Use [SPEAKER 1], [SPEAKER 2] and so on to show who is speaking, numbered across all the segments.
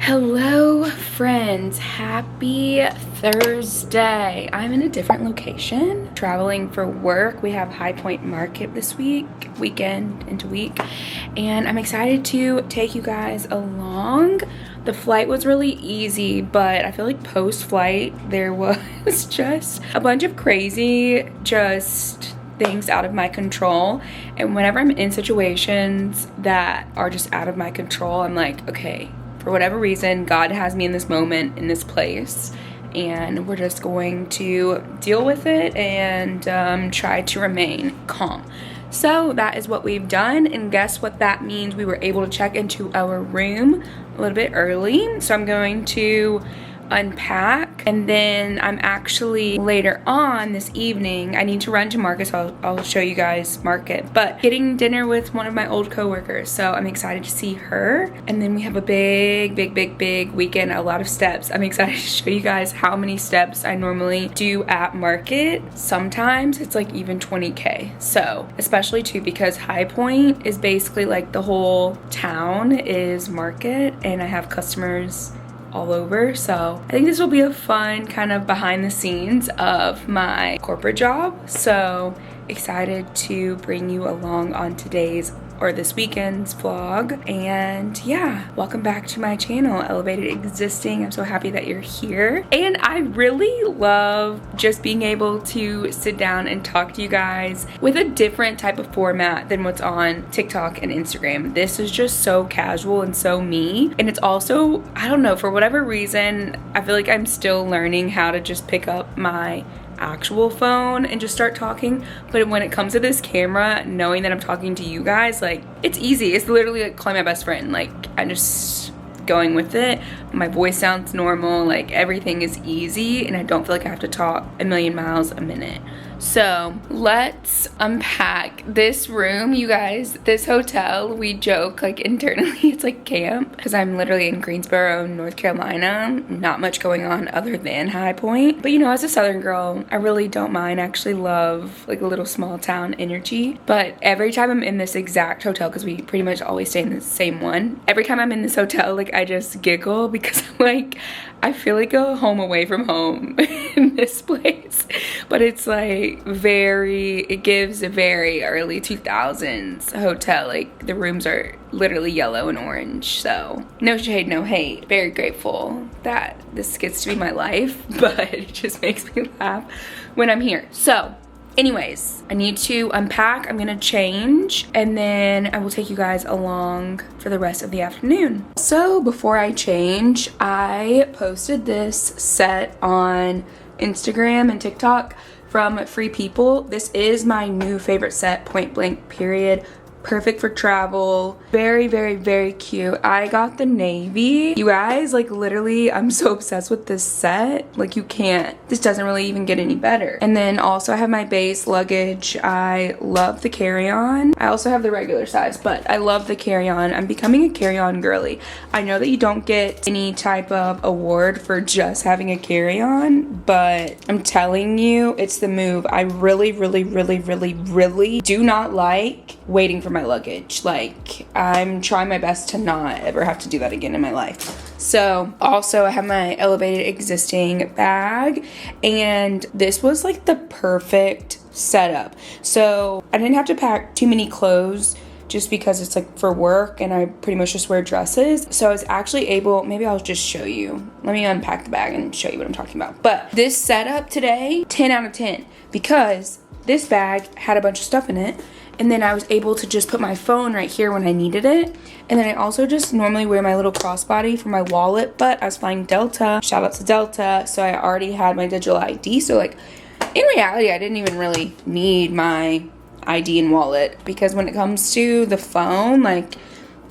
[SPEAKER 1] Hello friends, happy Thursday. I'm in a different location, traveling for work. We have High Point Market this weekend into week, and I'm excited to take you guys along. The flight was really easy, but I feel like post-flight there was just a bunch of crazy things out of my control. And whenever I'm in situations that are just out of my control, I'm like, okay, for whatever reason, God has me in this moment, in this place, and we're just going to deal with it and try to remain calm. So that is what we've done, and guess what that means? We were able to check into our room a little bit early. So I'm going to unpack, and then I'm actually later on this evening, I need to run to Market, so I'll show you guys Market, but getting dinner with one of my old coworkers, so I'm excited to see her. And then we have a big weekend, a lot of steps. I'm excited to show you guys how many steps I normally do at Market. Sometimes it's like even 20K, so especially too because High Point is basically like the whole town is Market, and I have customers all over. So I think this will be a fun kind of behind the scenes of my corporate job. So excited to bring you along on today's or this weekend's vlog. And yeah, welcome back to my channel, Elevated Existing. I'm so happy that you're here. And I really love just being able to sit down and talk to you guys with a different type of format than what's on TikTok and Instagram. This is just so casual and so me. And it's also, I don't know, for whatever reason, I feel like I'm still learning how to just pick up my actual phone and just start talking. But when it comes to this camera, knowing that I'm talking to you guys, like, it's easy. It's literally like calling my best friend. Like, I'm just going with it. My voice sounds normal, like everything is easy, and I don't feel like I have to talk a million miles a minute. So let's unpack this room, you guys. This hotel, we joke like internally it's like camp because I'm literally in Greensboro, North Carolina. Not much going on other than High Point. But you know, as a Southern girl, I really don't mind. I actually love like a little small town energy. But every time I'm in this exact hotel, because we pretty much always stay in the same one, every time I'm in this hotel, like I just giggle because I'm like, I feel like a home away from home in this place. But it's like it gives a very early 2000s hotel. Like the rooms are literally yellow and orange. So no shade, no hate. Very grateful that this gets to be my life, but it just makes me laugh when I'm here. So anyways, I need to unpack, I'm gonna change, and then I will take you guys along for the rest of the afternoon. So before I change, I posted this set on Instagram and TikTok from Free People. This is my new favorite set, point blank period. Perfect for travel. Very cute. I got the navy. You guys, like literally, I'm so obsessed with this set. Like you can't, this doesn't really even get any better. And then also I have my base luggage. I love the carry-on. I also have the regular size, but I love the carry-on. I'm becoming a carry-on girly. I know that you don't get any type of award for just having a carry-on, but I'm telling you, it's the move. I really do not like waiting for my luggage. Like, I'm trying my best to not ever have to do that again in my life. So also I have my Elevated Existing bag, and this was like the perfect setup. So I didn't have to pack too many clothes just because it's like for work and I pretty much just wear dresses. So I was actually able, maybe I'll just show you. Let me unpack the bag and show you what I'm talking about. But this setup today, 10 out of 10, because this bag had a bunch of stuff in it. And then I was able to just put my phone right here when I needed it. And then I also just normally wear my little crossbody for my wallet, but I was flying Delta. Shout out to Delta. So I already had my digital ID. So like in reality, I didn't even really need my ID and wallet, because when it comes to the phone, like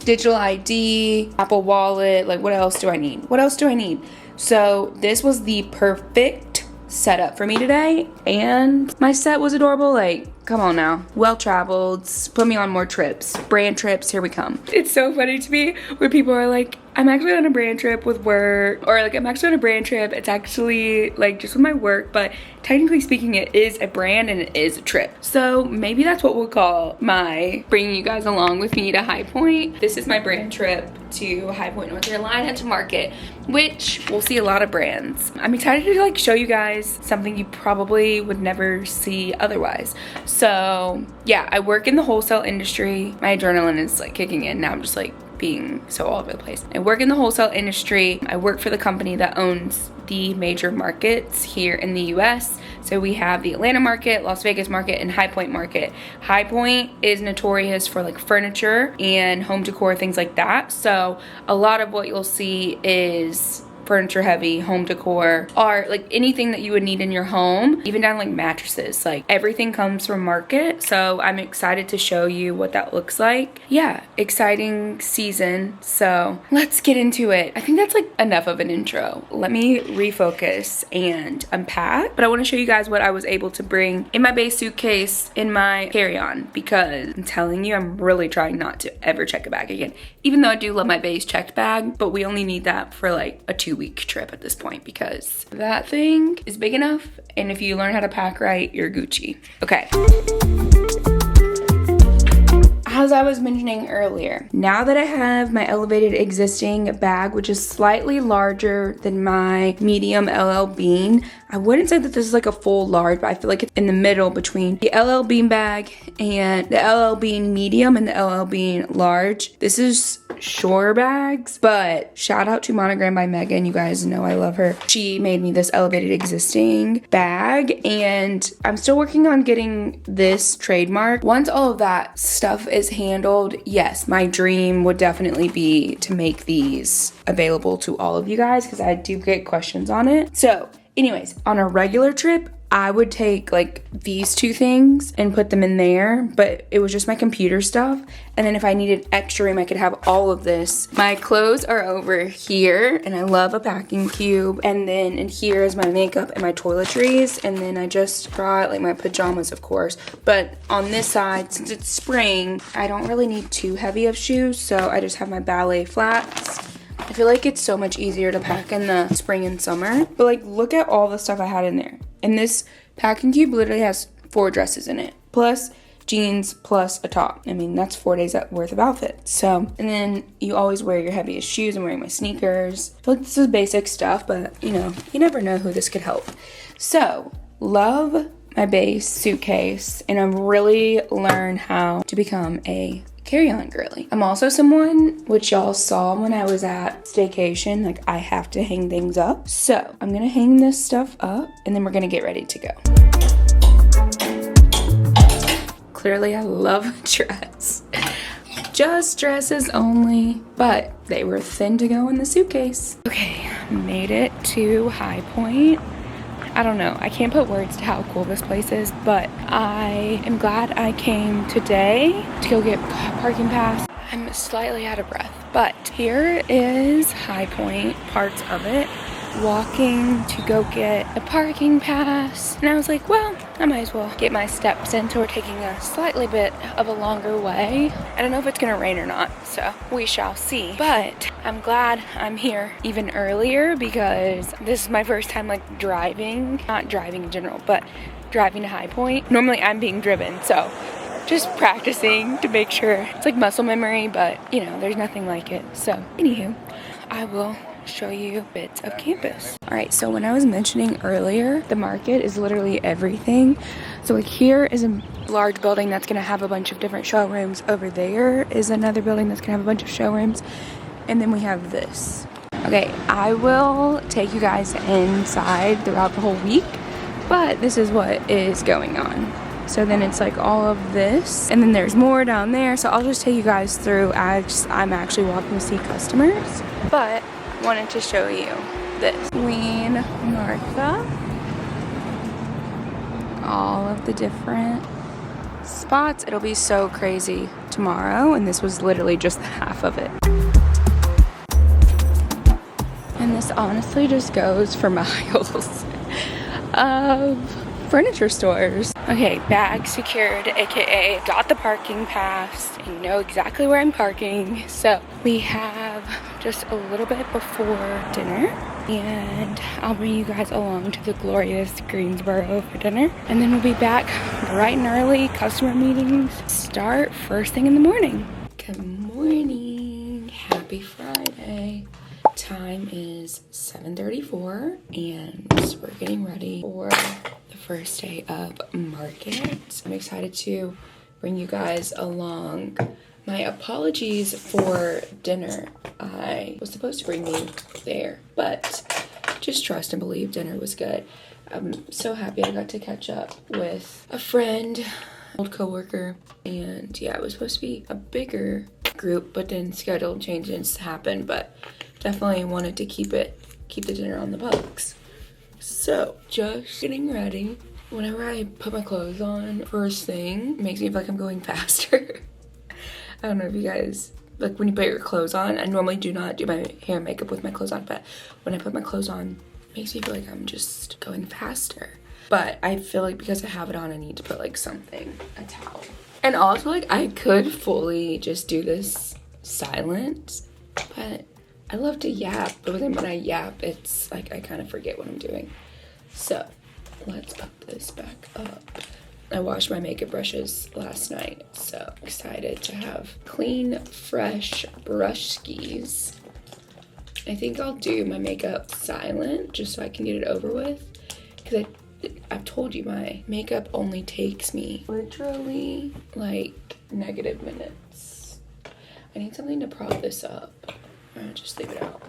[SPEAKER 1] digital ID, Apple Wallet, like what else do I need? What else do I need? So this was the perfect setup for me today, and my set was adorable. Like, come on now, well traveled, put me on more trips, brand trips, here we come. It's so funny to me when people are like, I'm actually on a brand trip with work, or like I'm actually on a brand trip. It's actually like just with my work, but technically speaking it is a brand and it is a trip. So maybe that's what we'll call my bringing you guys along with me to High Point. This is my brand trip to High Point, North Carolina to market, which we'll see a lot of brands. I'm excited to like show you guys something you probably would never see otherwise. So yeah, I work in the wholesale industry. My adrenaline is like kicking in now. I'm just like being so all over the place. I work in the wholesale industry. I work for the company that owns the major markets here in the US. So we have the Atlanta market, Las Vegas market, and High Point market. High Point is notorious for like furniture and home decor, things like that. So a lot of what you'll see is furniture heavy, home decor, art, like anything that you would need in your home, even down like mattresses, like everything comes from market. So I'm excited to show you what that looks like. Yeah, exciting season. So let's get into it. I think that's like enough of an intro. Let me refocus and unpack. But I want to show you guys what I was able to bring in my base suitcase in my carry-on, because I'm telling you, I'm really trying not to ever check a bag again. Even though I do love my base checked bag, but we only need that for like a 2-week trip at this point, because that thing is big enough, and if you learn how to pack right, you're Gucci. Okay. As I was mentioning earlier, now that I have my elevated existing bag, which is slightly larger than my medium LL Bean, I wouldn't say that this is like a full large, but I feel like it's in the middle between the LL Bean bag and the LL Bean medium and the LL Bean large. This is Shore bags, but shout out to Monogram by Megan. You guys know I love her. She made me this elevated existing bag, and I'm still working on getting this trademark. Once all of that stuff is handled, yes, my dream would definitely be to make these available to all of you guys, because I do get questions on it. So anyways, on a regular trip, I would take like these two things and put them in there, but it was just my computer stuff. And then if I needed extra room, I could have all of this. My clothes are over here, and I love a packing cube. And then in here is my makeup and my toiletries. And then I just brought like my pajamas, of course. But on this side, since it's spring, I don't really need too heavy of shoes. So I just have my ballet flats. I feel like it's so much easier to pack in the spring and summer. But like, look at all the stuff I had in there. And this packing cube literally has 4 dresses in it, plus jeans, plus a top. I mean, that's 4 days worth of outfits. So, and then you always wear your heaviest shoes. I'm wearing my sneakers. I feel like this is basic stuff, but you know, you never know who this could help. So, love my base suitcase, and I've really learned how to become a carry-on girly. I'm also someone, which y'all saw when I was at staycation, like I have to hang things up. So I'm gonna hang this stuff up, and then we're gonna get ready to go. Clearly I love a dress. Just dresses only, but they were thin to go in the suitcase. Okay, made it to High Point. I don't know, I can't put words to how cool this place is, but I am glad I came today to go get parking pass. I'm slightly out of breath, but here is High Point, parts of it. Walking to go get a parking pass, and I was like, well, I might as well get my steps in, so we're taking a slightly bit of a longer way. I don't know if it's gonna rain or not, so we shall see, but I'm glad I'm here even earlier, because this is my first time like driving, not driving in general, but driving to High Point. Normally I'm being driven, so just practicing to make sure. It's like muscle memory, but you know, there's nothing like it. So anywho, I will show you bits of campus. All right, so when I was mentioning earlier, the market is literally everything. So like here is a large building that's gonna have a bunch of different showrooms. Over there is another building that's gonna have a bunch of showrooms. And then we have this. Okay, I will take you guys inside throughout the whole week, but this is what is going on. So then it's like all of this, and then there's more down there. So I'll just take you guys through as I'm actually walking to see customers. But wanted to show you this. Queen Martha. All of the different spots. It'll be so crazy tomorrow, and this was literally just the half of it. And this honestly just goes for miles of furniture stores. Okay, bag secured, aka got the parking pass and know exactly where I'm parking. So we have just a little bit before dinner, and I'll bring you guys along to the glorious Greensboro for dinner, and then we'll be back bright and early. Customer meetings start first thing in the morning. Good morning, happy Friday. Time is 7:34 and we're getting ready for the first day of market. I'm excited to bring you guys along. My apologies for dinner. I was supposed to bring you there, but just trust and believe dinner was good. I'm so happy I got to catch up with a friend, old coworker, and yeah, it was supposed to be a bigger group, but then schedule changes happened, but definitely wanted to keep the dinner on the books. So just getting ready. Whenever I put my clothes on first thing, it makes me feel like I'm going faster. I don't know if you guys, like when you put your clothes on, I normally do not do my hair and makeup with my clothes on, but when I put my clothes on, it makes me feel like I'm just going faster. But I feel like because I have it on, I need to put like something, a towel. And also like I could fully just do this silent, but I love to yap, but then when I yap, it's like I kind of forget what I'm doing. So let's put this back up. I washed my makeup brushes last night, so excited to have clean, fresh brush skis. I think I'll do my makeup silent just so I can get it over with, because I've told you my makeup only takes me literally like negative minutes. I need something to prop this up. Just leave it out.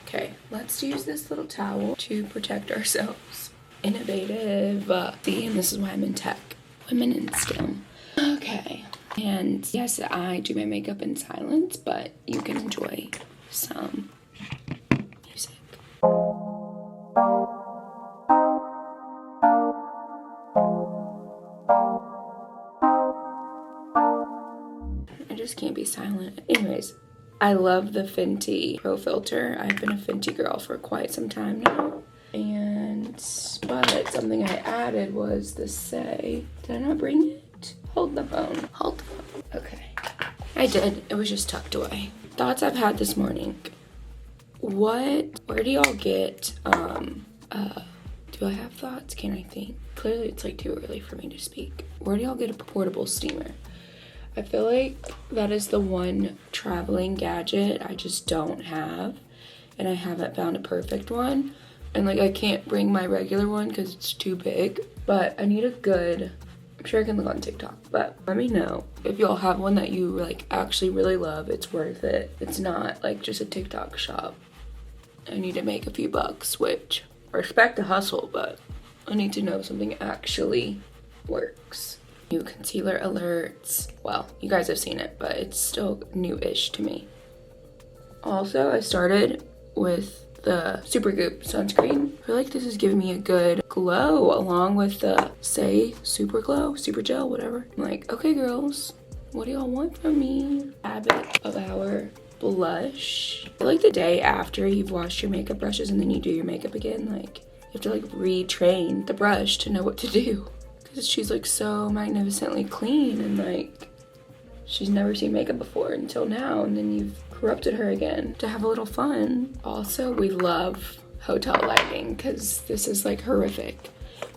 [SPEAKER 1] Okay, let's use this little towel to protect ourselves. Innovative. See, and this is why I'm in tech. Women in STEM. Okay, and yes, I do my makeup in silence, but you can enjoy some music. I just can't be silent. Anyways, I love the Fenty Pro Filter. I've been a Fenty girl for quite some time now. But something I added was the Say. Did I not bring it? Hold the phone. Hold the phone. Okay. I did. It was just tucked away. Thoughts I've had this morning. Where do y'all get, do I have thoughts? Can I think? Clearly it's like too early for me to speak. Where do y'all get a portable steamer? I feel like that is the one traveling gadget I just don't have, and I haven't found a perfect one. And like I can't bring my regular one because it's too big, but I need a good, I'm sure I can look on TikTok, but let me know if y'all have one that you like actually really love. It's worth it. It's not like just a TikTok shop. I need to make a few bucks, which I respect the hustle, but I need to know something actually works. New concealer alerts. Well, you guys have seen it, but it's still new-ish to me. Also, I started with the Supergoop sunscreen. I feel like this is giving me a good glow along with the Say Super Glow, Super Gel, whatever. I'm like, okay girls, what do y'all want from me? Habit of our blush. I feel like the day after you've washed your makeup brushes and then you do your makeup again, like you have to like retrain the brush to know what to do. Because she's like so magnificently clean and like she's never seen makeup before until now, and then you've corrupted her again to have a little fun. Also, we love hotel lighting because this is like horrific,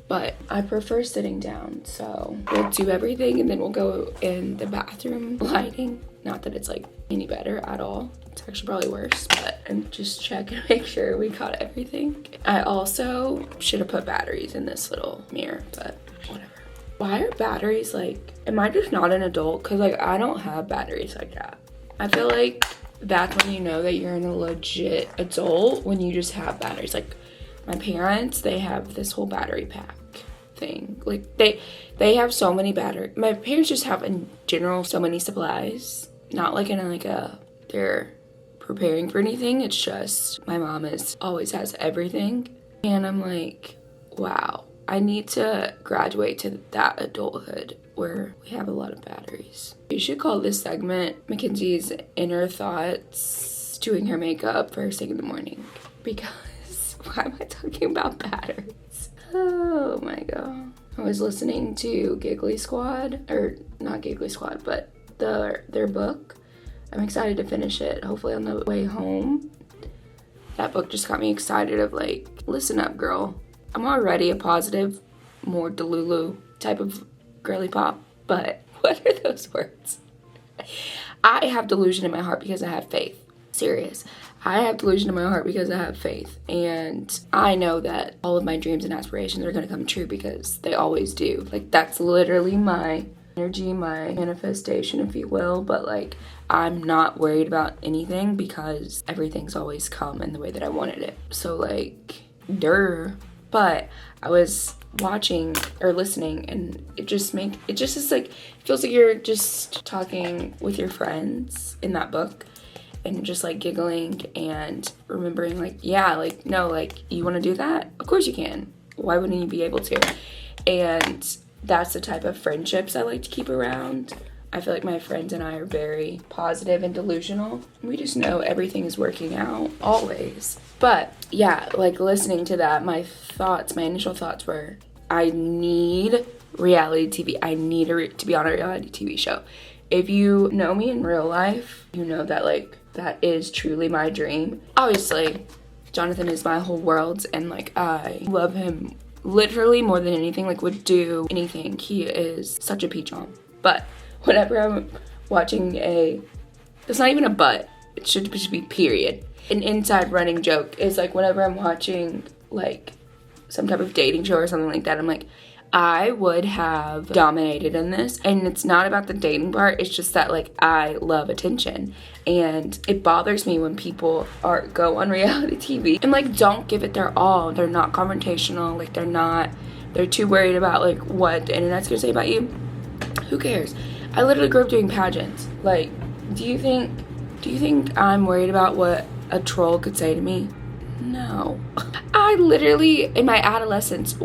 [SPEAKER 1] but I prefer sitting down, so we'll do everything and then we'll go in the bathroom lighting. Not that it's like any better at all, it's actually probably worse, but and just check and make sure we got everything. I also should have put batteries in this little mirror, but whatever. Why are batteries like, am I just not an adult? Because like I don't have batteries like that. I feel like that's when you know that you're a legit adult, when you just have batteries. Like my parents, they have this whole battery pack thing. Like they have so many my parents just have in general so many supplies. Not like in like they're preparing for anything. It's just my mom always has everything. And I'm like, wow. I need to graduate to that adulthood where we have a lot of batteries. You should call this segment Mackenzie's Inner Thoughts Doing Her Makeup First Thing in the Morning. Because why am I talking about batteries? Oh my god. I was listening to Giggly Squad, or not Giggly Squad, but their book. I'm excited to finish it, hopefully on the way home. That book just got me excited of like, listen up, girl. I'm already a positive, more Delulu type of girly pop, but what are those words? I have delusion in my heart because I have faith. Serious. I have delusion in my heart because I have faith. And I know that all of my dreams and aspirations are going to come true because they always do. Like, that's literally my energy, my manifestation, if you will. But like, I'm not worried about anything because everything's always come in the way that I wanted it. So like, But I was watching or listening, and it just is like, it feels like you're just talking with your friends in that book and just like giggling and remembering like, yeah, like, no, like, you want to do that? Of course you can. Why wouldn't you be able to? And that's the type of friendships I like to keep around. I feel like my friends and I are very positive and delusional. We just know everything is working out, always. But yeah, like listening to that, my initial thoughts were, I need reality TV. I need to be on a reality TV show. If you know me in real life, you know that like, that is truly my dream. Obviously, Jonathan is my whole world, and like, I love him literally more than anything, like would do anything. He is such a peach on. But whenever I'm watching it's not even a but, it should be period. An inside running joke is like, whenever I'm watching like some type of dating show or something like that, I'm like, I would have dominated in this. And it's not about the dating part, it's just that like, I love attention. And it bothers me when people go on reality TV and like don't give it their all. They're not confrontational, like they're too worried about like what the internet's gonna say about you. Who cares? I literally grew up doing pageants. Like, do you think I'm worried about what a troll could say to me? No. I literally, in my adolescence,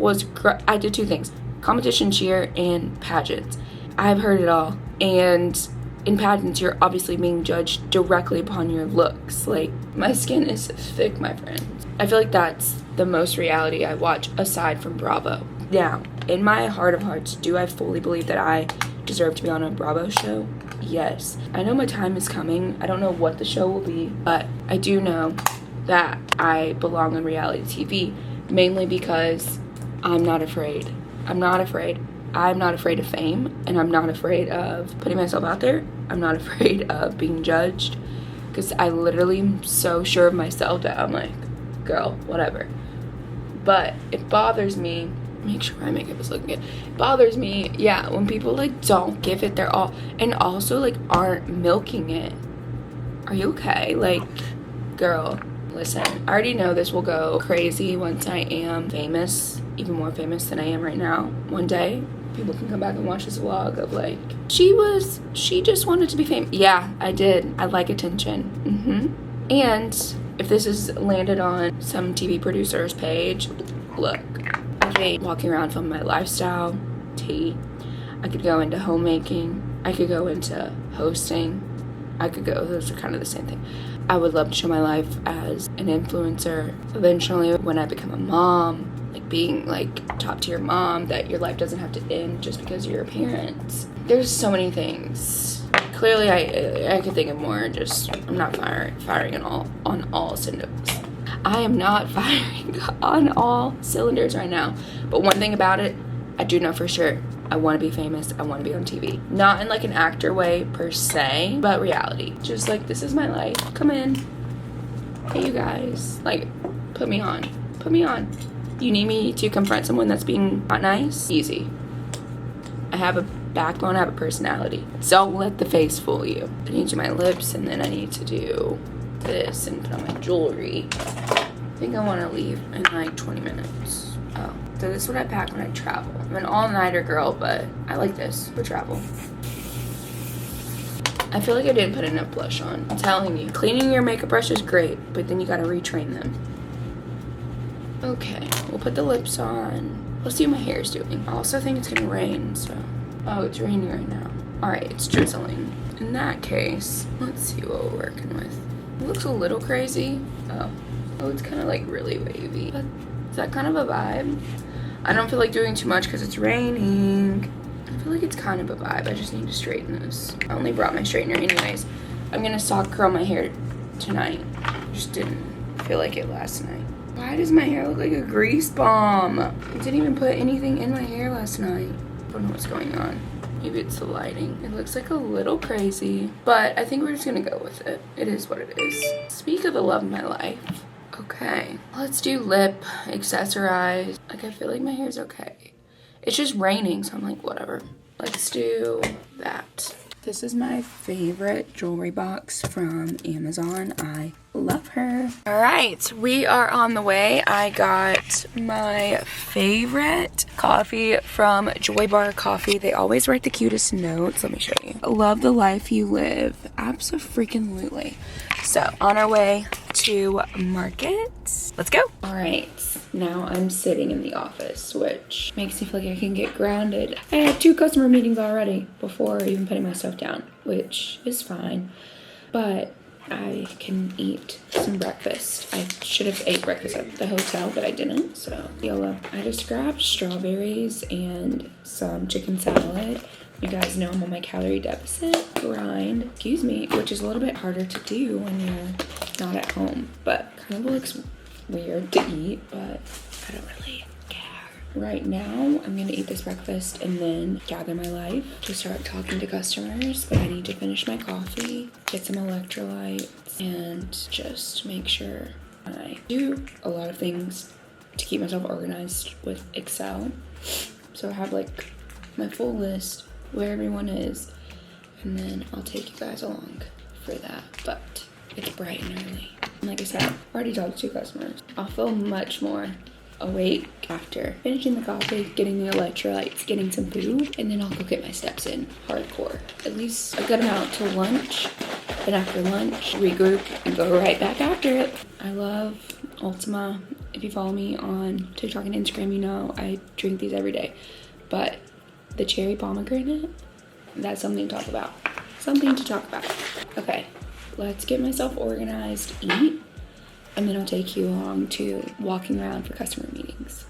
[SPEAKER 1] I did two things: competition cheer and pageants. I've heard it all. And in pageants, you're obviously being judged directly upon your looks. Like, my skin is thick, my friends. I feel like that's the most reality I watch aside from Bravo. Now, in my heart of hearts, do I fully believe that I deserve to be on a Bravo show? Yes. I know my time is coming. I don't know what the show will be, but I do know that I belong on reality TV, mainly because I'm not afraid. I'm not afraid of fame, and I'm not afraid of putting myself out there. I'm not afraid of being judged, because I literally am so sure of myself that I'm like, girl, whatever. But it bothers me. Make sure my makeup is looking good. It bothers me, yeah, when people like don't give it their all, and also like aren't milking it. Are you okay? Like, girl, listen, I already know this will go crazy once I am famous, even more famous than I am right now. One day, people can come back and watch this vlog of like, she just wanted to be famous. Yeah, I did. I like attention. And if this is landed on some TV producer's page, look, I hate walking around filming my lifestyle, I could go into homemaking, I could go into hosting, those are kind of the same thing. I would love to show my life as an influencer. Eventually, when I become a mom, like being like top tier mom, that your life doesn't have to end just because you're a parent. There's so many things. Clearly, I could think of more. Just, I'm not firing on all cylinders. I am not firing on all cylinders right now. But one thing about it, I do know for sure. I want to be famous. I want to be on TV. Not in like an actor way per se, but reality. Just like, this is my life. Come in. Hey, you guys. Like, put me on. Put me on. You need me to confront someone that's being not nice? Easy. I have a backbone. I have a personality. Don't let the face fool you. I need to do my lips, and then I need to do this and put on my jewelry. I think I want to leave in like 20 minutes. Oh, so this is what I pack when I travel. I'm an all-nighter girl, but I like this for travel. I feel like I didn't put enough blush on. I'm telling you, cleaning your makeup brush is great, but then you gotta retrain them. Okay, we'll put the lips on. Let's see what my hair is doing. I also think it's gonna rain, so. Oh, it's raining right now. All right, it's drizzling. In that case, let's see what we're working with. It looks a little crazy. Oh, it's kind of like really wavy. But is that kind of a vibe? I don't feel like doing too much because it's raining. I feel like it's kind of a vibe. I just need to straighten this. I only brought my straightener anyways. I'm gonna sock curl my hair tonight. Just didn't feel like it last night. Why does my hair look like a grease bomb? I didn't even put anything in my hair last night. I don't know what's going on. Maybe it's the lighting. It looks like a little crazy, but I think we're just gonna go with it. It is what it is. Speak of the love of my life. Okay, let's do lip, accessorize. Like, I feel like my hair's okay. It's just raining, so I'm like, whatever. Let's do that. This is my favorite jewelry box from Amazon. I love her. All right, we are on the way. I got my favorite coffee from Joy Bar Coffee. They always write the cutest notes. Let me show you. Love the life you live. Abso-freaking-lutely. So, on our way to Market. Let's go. All right, now I'm sitting in the office, which makes me feel like I can get grounded. I had 2 customer meetings already before even putting my stuff down, which is fine, but I can eat some breakfast. I should have ate breakfast at the hotel, but I didn't, so YOLO. I just grabbed strawberries and some chicken salad. You guys know I'm on my calorie deficit grind, excuse me, which is a little bit harder to do when you're not at home, but kind of looks weird to eat, but I don't really care. Right now, I'm gonna eat this breakfast and then gather my life to start talking to customers, but I need to finish my coffee, get some electrolytes, and just make sure I do a lot of things to keep myself organized with Excel. So I have like my full list where everyone is, and then I'll take you guys along for that. But it's bright and early. And like I said, I've already talked to 2 customers. I'll feel much more awake after finishing the coffee, getting the electrolytes, getting some food, and then I'll go get my steps in hardcore. At least a good amount till lunch. Then after lunch, regroup and go right back after it. I love Ultima. If you follow me on TikTok and Instagram, you know I drink these every day. But the cherry pomegranate, that's something to talk about. Something to talk about. Okay, let's get myself organized, eat, and then I'll take you along to walking around for customer meetings.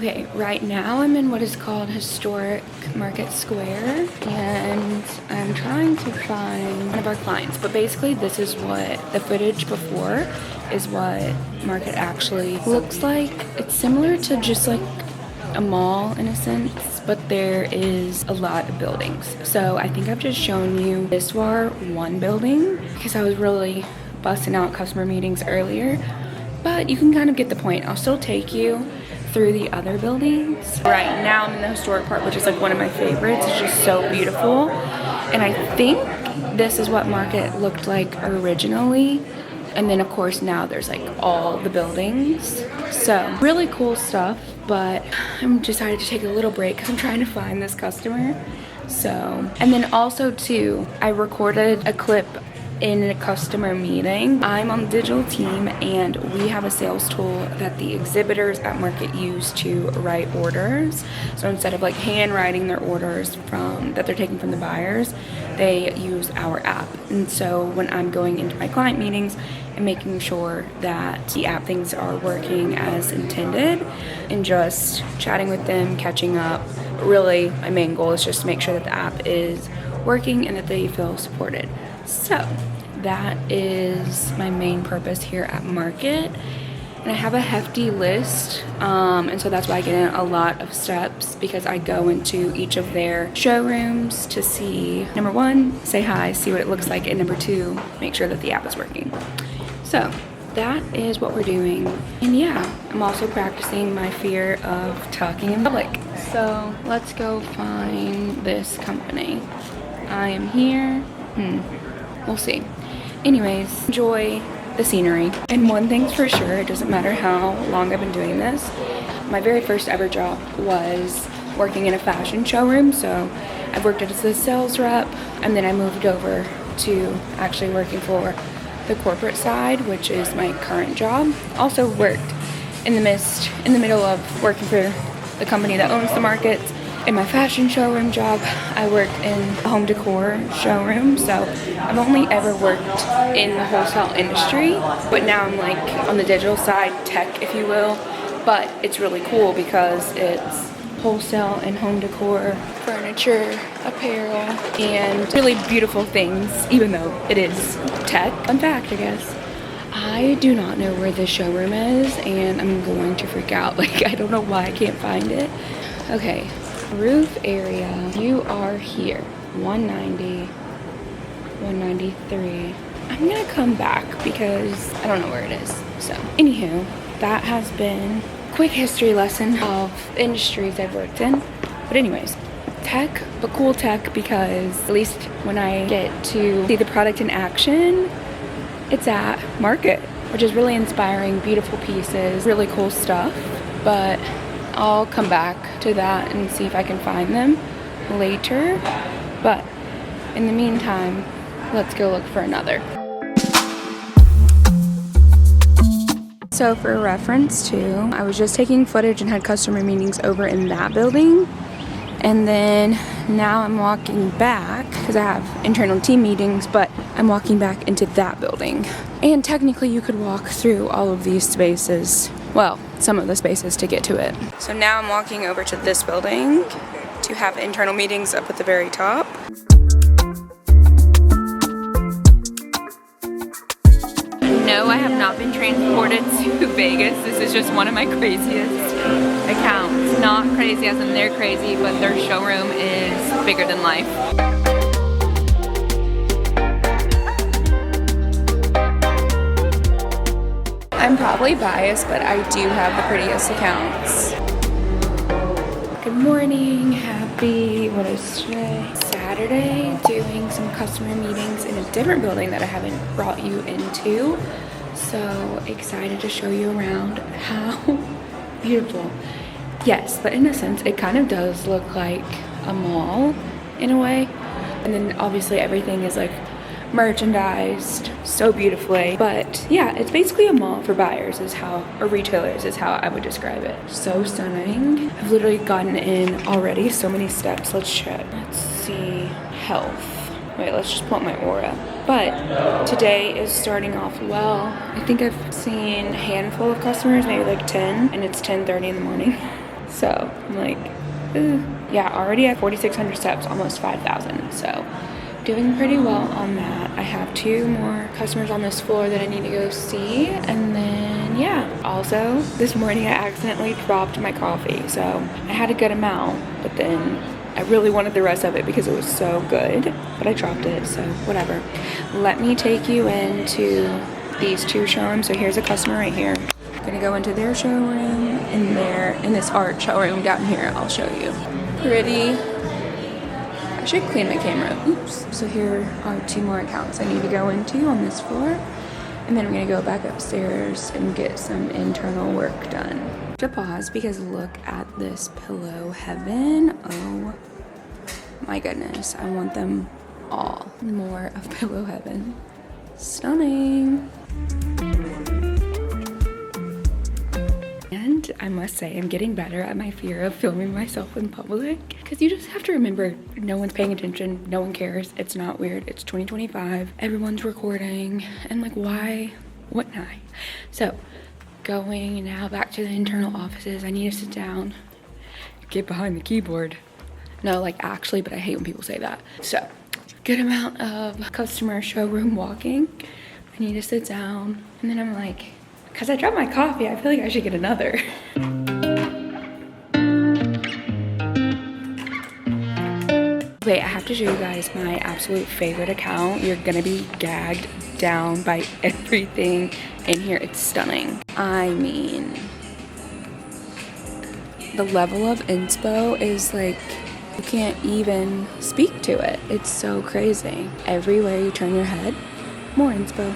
[SPEAKER 1] Okay, right now I'm in what is called Historic Market Square, and I'm trying to find one of our clients, but basically this is what the footage before is what Market actually looks like. It's similar to just like a mall in a sense, but there is a lot of buildings. So I think I've just shown you this far one building because I was really busting out customer meetings earlier, but you can kind of get the point. I'll still take you through the other buildings. Right now I'm in the historic part, which is like one of my favorites. It's just so beautiful. And I think this is what Market looked like originally. And then of course now there's like all the buildings. So really cool stuff, but I'm decided to take a little break because I'm trying to find this customer. So, and then also too, I recorded a clip in a customer meeting. I'm on the digital team and we have a sales tool that the exhibitors at Market use to write orders. So instead of like handwriting their orders that they're taking from the buyers, they use our app. And so when I'm going into my client meetings and making sure that the app things are working as intended and just chatting with them, catching up. Really, my main goal is just to make sure that the app is working and that they feel supported. So that is my main purpose here at Market. And I have a hefty list, and so that's why I get in a lot of steps, because I go into each of their showrooms to see, number 1, say hi, see what it looks like, and number 2, make sure that the app is working. So that is what we're doing. And yeah, I'm also practicing my fear of talking in public. So let's go find this company. I am here. We'll see. Anyways, enjoy the scenery. And one thing's for sure, it doesn't matter how long I've been doing this, my very first ever job was working in a fashion showroom. So I've worked as a sales rep, and then I moved over to actually working for the corporate side, which is my current job. Also worked in the middle of working for the company that owns the markets. In my fashion showroom job, I worked in a home decor showroom, so I've only ever worked in the wholesale industry, but now I'm like on the digital side, tech if you will, but it's really cool because it's wholesale and home decor, furniture, apparel, and really beautiful things, even though it is tech. Fun fact, I guess. I do not know where this showroom is, and I'm going to freak out. Like, I don't know why I can't find it. Okay, roof area. You are here. 190, 193. I'm gonna come back because I don't know where it is. So, anywho, that has been a quick history lesson of industries I've worked in. But anyways, tech, but cool tech, because at least when I get to see the product in action, it's at Market, which is really inspiring, beautiful pieces, really cool stuff. But I'll come back to that and see if I can find them later. But in the meantime, let's go look for another. So for reference too, I was just taking footage and had customer meetings over in that building. And then now I'm walking back because I have internal team meetings, but I'm walking back into that building. And technically you could walk through all of these spaces, well, some of the spaces to get to it. So now I'm walking over to this building to have internal meetings up at the very top. No, I have not been transported to Vegas. This is just one of my craziest accounts. Not crazy as in they're crazy, but their showroom is bigger than life. I'm probably biased, but I do have the prettiest accounts. Good morning, what is today? Saturday, doing some customer meetings in a different building that I haven't brought you into. So excited to show you around. How beautiful. Yes, but in a sense, it kind of does look like a mall in a way. And then obviously everything is like merchandised so beautifully. But yeah, it's basically a mall for buyers or retailers is how I would describe it. So stunning. I've literally gotten in already, so many steps. Let's check. Let's see. Health. Wait, let's just pull up my aura. But today is starting off well. I think I've seen a handful of customers, maybe like 10, and it's 10:30 in the morning. So I'm like, ooh. Yeah, already at 4,600 steps, almost 5,000. So doing pretty well on that. I have 2 more customers on this floor that I need to go see. And then, yeah. Also, this morning I accidentally dropped my coffee. So I had a good amount, but then I really wanted the rest of it because it was so good. But I dropped it, so whatever. Let me take you into these 2 showrooms. So here's a customer right here. I'm gonna go into their showroom and in this art showroom down here. I'll show you. Pretty. I should clean my camera. Oops. So here are 2 more accounts I need to go into on this floor. And then I'm gonna go back upstairs and get some internal work done. To pause because look at this pillow heaven. Oh my goodness. I want them all. More of pillow heaven. Stunning. And I must say, I'm getting better at my fear of filming myself in public. Because you just have to remember, no one's paying attention, no one cares, it's not weird, it's 2025, everyone's recording, and like why wouldn't I? So, going now back to the internal offices, I need to sit down, get behind the keyboard. No, like actually, but I hate when people say that. So, good amount of customer showroom walking. I need to sit down, and then I'm like, because I dropped my coffee, I feel like I should get another. Wait, I have to show you guys my absolute favorite account. You're gonna be gagged down by everything in here. It's stunning. I mean, the level of inspo is like, you can't even speak to it. It's so crazy. Everywhere you turn your head, more inspo.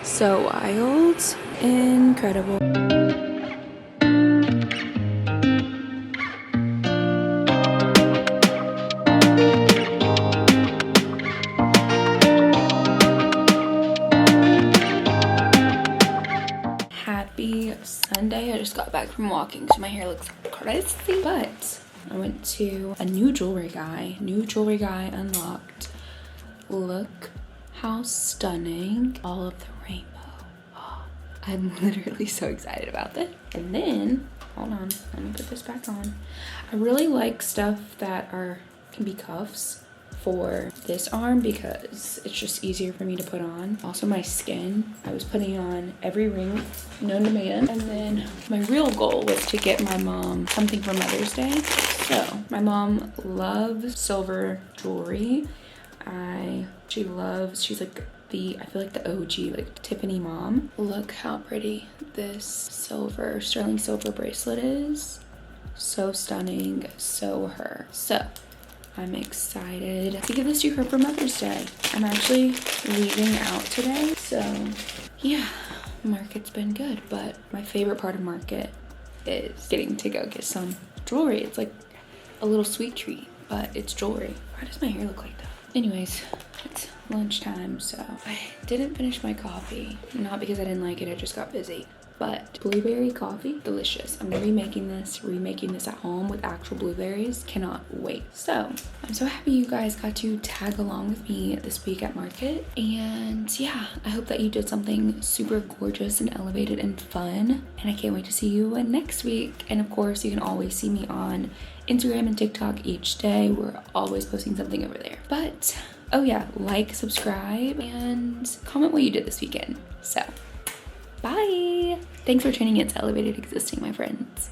[SPEAKER 1] So wild, incredible. Happy Sunday. I just got back from walking, so my hair looks crazy, but I went to a new jewelry guy unlocked. Look how stunning. All of the rainbow. Oh, I'm literally so excited about this. And then, hold on, let me put this back on. I really like stuff that can be cuffs for this arm because it's just easier for me to put on. Also my skin, I was putting on every ring known to man. And then my real goal was to get my mom something for Mother's Day. So my mom loves silver jewelry. She's like I feel like the OG, like Tiffany mom. Look how pretty this sterling silver bracelet is. So stunning, so her. So I'm excited to give this to her for Mother's Day. I'm actually leaving out today, so yeah, market's been good, but my favorite part of market is getting to go get some jewelry. It's like a little sweet treat, but it's jewelry. Why does my hair look like that? Anyways, it's lunchtime, so I didn't finish my coffee. Not because I didn't like it, I just got busy. But blueberry coffee, delicious. I'm gonna be remaking this at home with actual blueberries. Cannot wait. So I'm so happy you guys got to tag along with me this week at market. And yeah, I hope that you did something super gorgeous and elevated and fun. And I can't wait to see you next week. And of course, you can always see me on Instagram and TikTok each day. We're always posting something over there. But oh yeah, like, subscribe, and comment what you did this weekend. So bye. Thanks for tuning in to Elevated Existing, my friends.